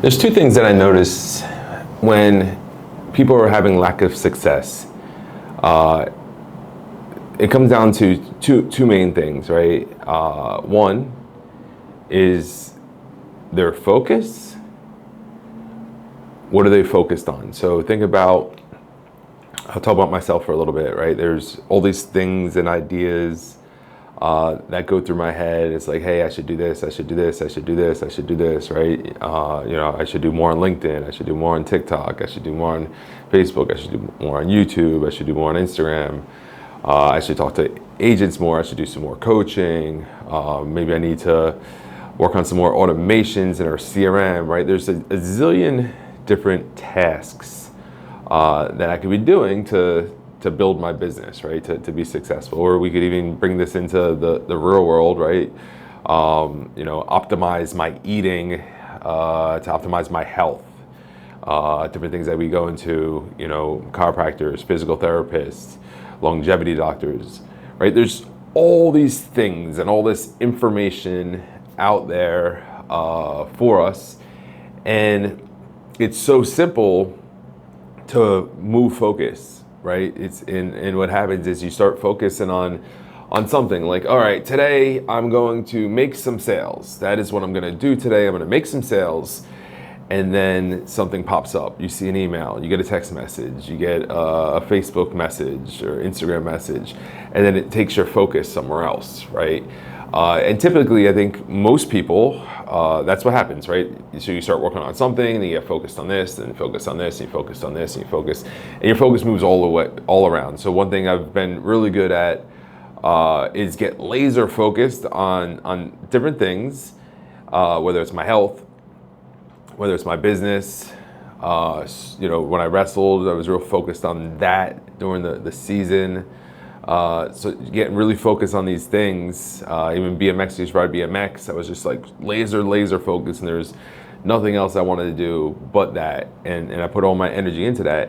There's two things that I notice when people are having lack of success. It comes down to two main things, right? One is their focus. What are they focused on? So think about, I'll talk about myself for a little bit, right? There's all these things and ideas that go through my head. It's like, hey, I should do this, I should do this, I should do this, I should do this, right? I should do more on LinkedIn, I should do more on TikTok, I should do more on Facebook, I should do more on YouTube, I should do more on Instagram. I should talk to agents more, I should do some more coaching. Maybe I need to work on some more automations in our CRM, right? There's a zillion different tasks that I could be doing to build my business, right? To be successful. Or we could even bring this into the real world, right? Optimize my eating, to optimize my health. Different things that we go into, chiropractors, physical therapists, longevity doctors, right? There's all these things and all this information out there for us. And it's so simple to move focus, right? And what happens is you start focusing on something like, all right, today I'm going to make some sales. That is what I'm going to do today. I'm going to make some sales. And then something pops up. You see an email, you get a text message, you get a Facebook message or Instagram message, and then it takes your focus somewhere else, right? And typically, I think most people, that's what happens, right? So you start working on something, and you get focused on this, and focus on this, and you focus on this, and you focus, and your focus moves all around. So one thing I've been really good at is get laser focused on different things, whether it's my health, whether it's my business. When I wrestled, I was real focused on that during the season. So getting really focused on these things, even BMX, used to ride BMX, I was just like laser focused, and there's nothing else I wanted to do but that. And I put all my energy into that.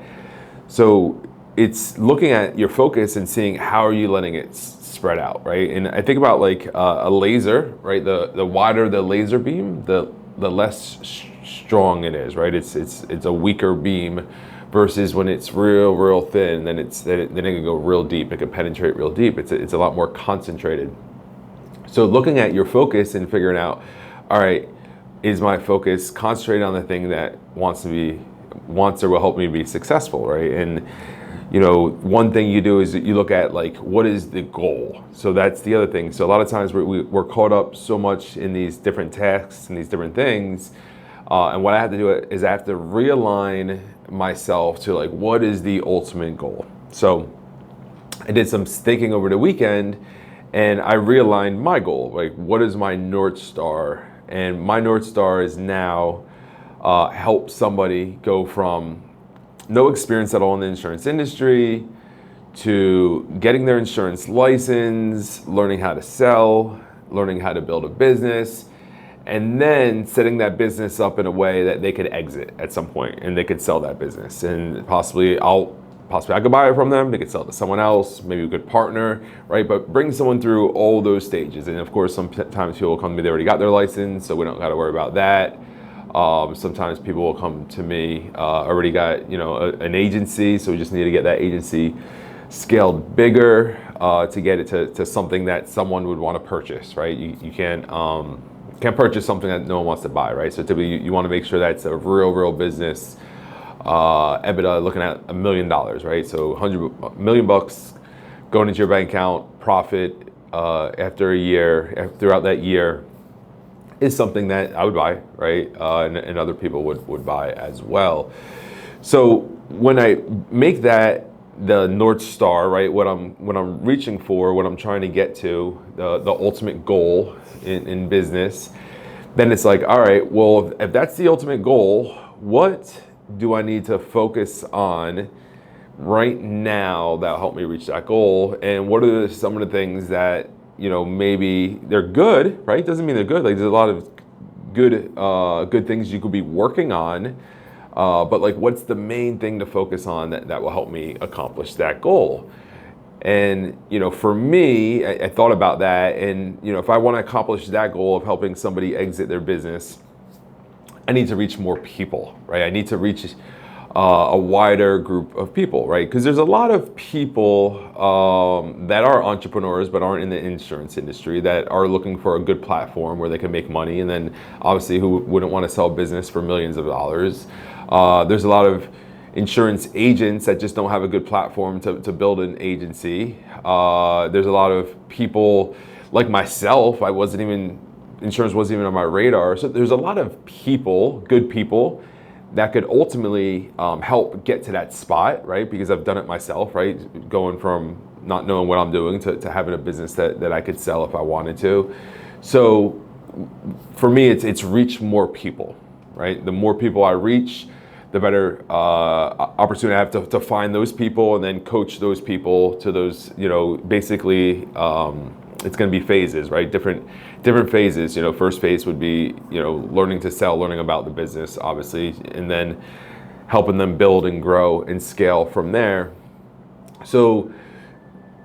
So it's looking at your focus and seeing how are you letting it spread out, right? And I think about like a laser, right? The wider the laser beam, the less strong it is, right? It's a weaker beam versus when it's real thin, then it can go real deep. It can penetrate real deep. It's a lot more concentrated. So looking at your focus and figuring out, all right, is my focus concentrated on the thing that wants or will help me be successful, right? And one thing you do is you look at like, what is the goal? So that's the other thing. So a lot of times we're caught up so much in these different tasks and these different things. And what I have to do is I have to realign myself to like, what is the ultimate goal? So I did some thinking over the weekend, and I realigned my goal. Like, what is my North Star? And my North Star is now help somebody go from no experience at all in the insurance industry to getting their insurance license, learning how to sell, learning how to build a business, and then setting that business up in a way that they could exit at some point and they could sell that business. And possibly I could buy it from them, they could sell it to someone else, maybe we could partner, right? But bring someone through all those stages. And of course, sometimes people will come to me, they already got their license, so we don't got to worry about that. Sometimes people will come to me, already got an agency, so we just need to get that agency scaled bigger to get it to something that someone would want to purchase, right? You can't purchase something that no one wants to buy, right? So typically you want to make sure that it's a real business. EBITDA looking at $1 million, right? So $100 million going into your bank account, profit after a year, throughout that year, is something that I would buy, right? And other people would buy as well. So when I make that the North Star, right? What I'm reaching for, what I'm trying to get to, the ultimate goal in business, then it's like, all right, well, if that's the ultimate goal, what do I need to focus on right now that'll help me reach that goal? And what are some of the things that, maybe they're good, right? Doesn't mean they're good. Like, there's a lot of good things you could be working on. But like, what's the main thing to focus on that will help me accomplish that goal? And, for me, I thought about that. And, if I want to accomplish that goal of helping somebody exit their business, I need to reach more people, right? I need to reach a wider group of people, right? Because there's a lot of people that are entrepreneurs but aren't in the insurance industry that are looking for a good platform where they can make money, and then obviously who wouldn't want to sell business for millions of dollars. There's a lot of insurance agents that just don't have a good platform to build an agency. There's a lot of people like myself, insurance wasn't even on my radar. So there's a lot of people, good people, that could ultimately help get to that spot, right? Because I've done it myself, right? Going from not knowing what I'm doing to having a business that I could sell if I wanted to. So for me, it's reach more people, right? The more people I reach, the better opportunity I have to find those people and then coach those people to those, basically it's going to be phases, right? Different phases. First phase would be, learning to sell, learning about the business, obviously, and then helping them build and grow and scale from there. So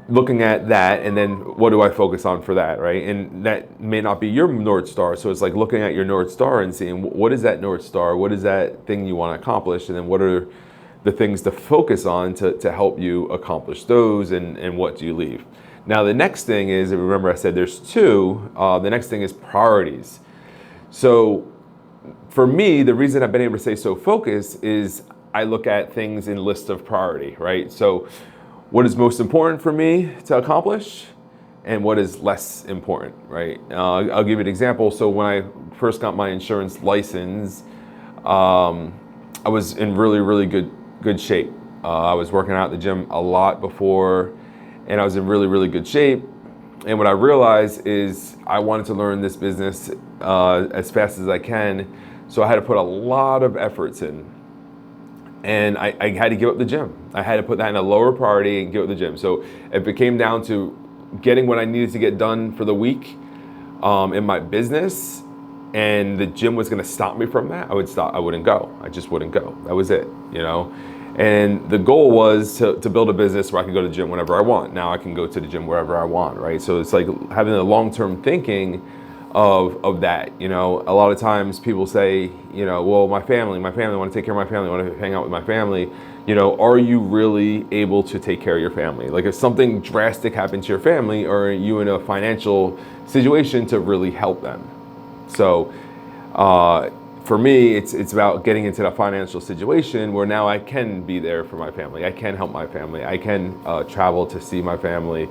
looking at that, and then what do I focus on for that, right? And that may not be your North Star. So it's like looking at your North Star and seeing what is that North Star? What is that thing you want to accomplish? And then what are the things to focus on to help you accomplish those, and what do you leave? Now, the next thing is, remember I said there's two, the next thing is priorities. So for me, the reason I've been able to stay so focused is I look at things in lists of priority, right? So what is most important for me to accomplish and what is less important, right? I'll give you an example. So when I first got my insurance license, I was in really, really good shape. I was working out at the gym a lot before, and I was in really, really good shape. And what I realized is I wanted to learn this business as fast as I can. So I had to put a lot of efforts in. And I had to give up the gym. I had to put that in a lower priority and give up the gym. So if it came down to getting what I needed to get done for the week in my business, and the gym was gonna stop me from that, I would stop. I wouldn't go. I just wouldn't go. That was it, And the goal was to build a business where I could go to the gym whenever I want. Now I can go to the gym wherever I want, right? So it's like having a long-term thinking of that. A lot of times people say, well, my family, I want to take care of my family, I want to hang out with my family. Are you really able to take care of your family? Like if something drastic happens to your family, or are you in a financial situation to really help them? So for me, it's about getting into that financial situation where now I can be there for my family. I can help my family. I can travel to see my family.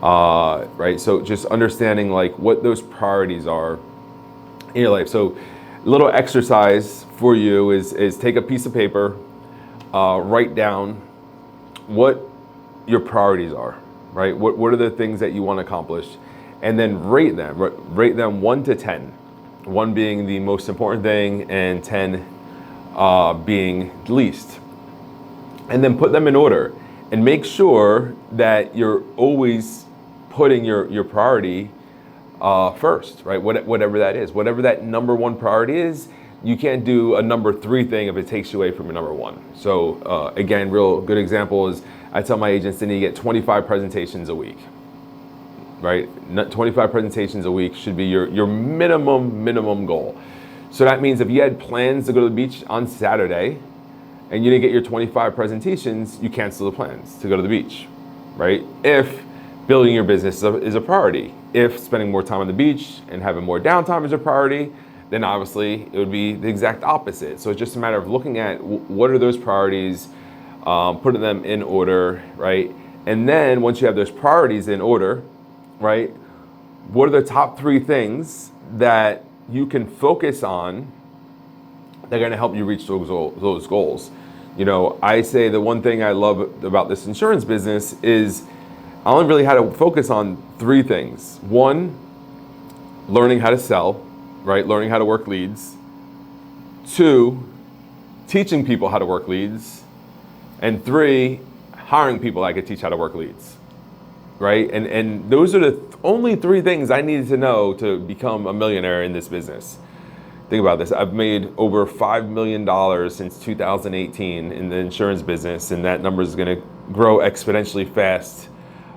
Right? So just understanding like what those priorities are in your life. So a little exercise for you is take a piece of paper, write down what your priorities are, right? What are the things that you want to accomplish, and then rate them. Rate them 1 to 10. 1 being the most important thing, and 10 being least. And then put them in order, and make sure that you're always putting your priority first, right? Whatever that is, whatever that number 1 priority is, you can't do a number 3 thing if it takes you away from your number 1. So again, real good example is I tell my agents they need to get 25 presentations a week, right? 25 presentations a week should be your minimum goal. So that means if you had plans to go to the beach on Saturday and you didn't get your 25 presentations, you cancel the plans to go to the beach, right? If building your business is a priority. If spending more time on the beach and having more downtime is a priority, then obviously it would be the exact opposite. So it's just a matter of looking at what are those priorities, putting them in order, right? And then once you have those priorities in order, right, what are the top 3 things that you can focus on that are going to help you reach those goals? I say the one thing I love about this insurance business is I only really had to focus on 3 things. 1, learning how to sell, right? Learning how to work leads. 2, teaching people how to work leads. And 3, hiring people I could teach how to work leads, right? And those are the only 3 things I needed to know to become a millionaire in this business. Think about this. I've made over $5 million since 2018 in the insurance business, and that number is going to grow exponentially fast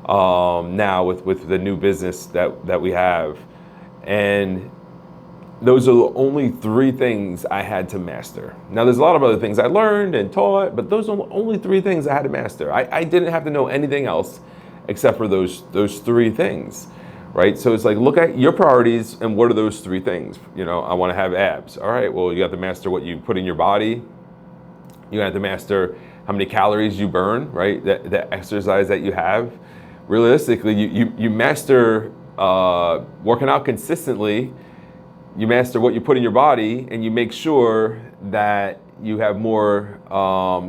now with the new business that we have. And those are the only 3 things I had to master. Now, there's a lot of other things I learned and taught, but those are the only 3 things I had to master. I didn't have to know anything else except for those 3 things, right? So it's like, look at your priorities and what are those 3 things? You know, I want to have abs. All right, well, you have to master what you put in your body. You have to master how many calories you burn, right? That exercise that you have. Realistically, you master working out consistently. You master what you put in your body, and you make sure that you have more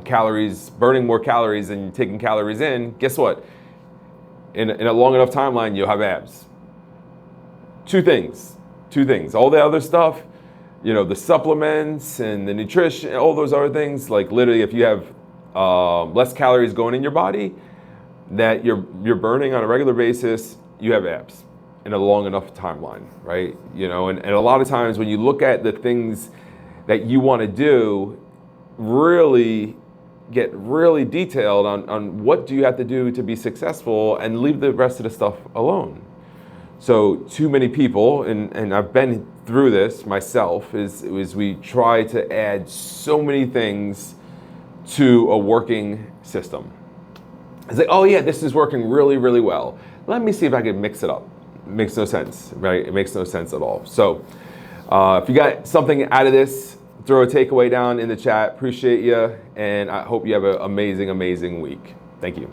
calories, burning more calories than taking calories in. Guess what? In a long enough timeline, you'll have abs. 2 things. All the other stuff, you know, the supplements and the nutrition, all those other things, like literally if you have less calories going in your body that you're burning on a regular basis, you have abs in a long enough timeline, right? You know, and a lot of times when you look at the things that you want to do, really get really detailed on what do you have to do to be successful and leave the rest of the stuff alone. So too many people, and I've been through this myself, is we try to add so many things to a working system. It's like, oh yeah, this is working really, really well. Let me see if I can mix it up. It makes no sense, right? It makes no sense at all. So if you got something out of this, throw a takeaway down in the chat. Appreciate you, and I hope you have an amazing, amazing week. Thank you.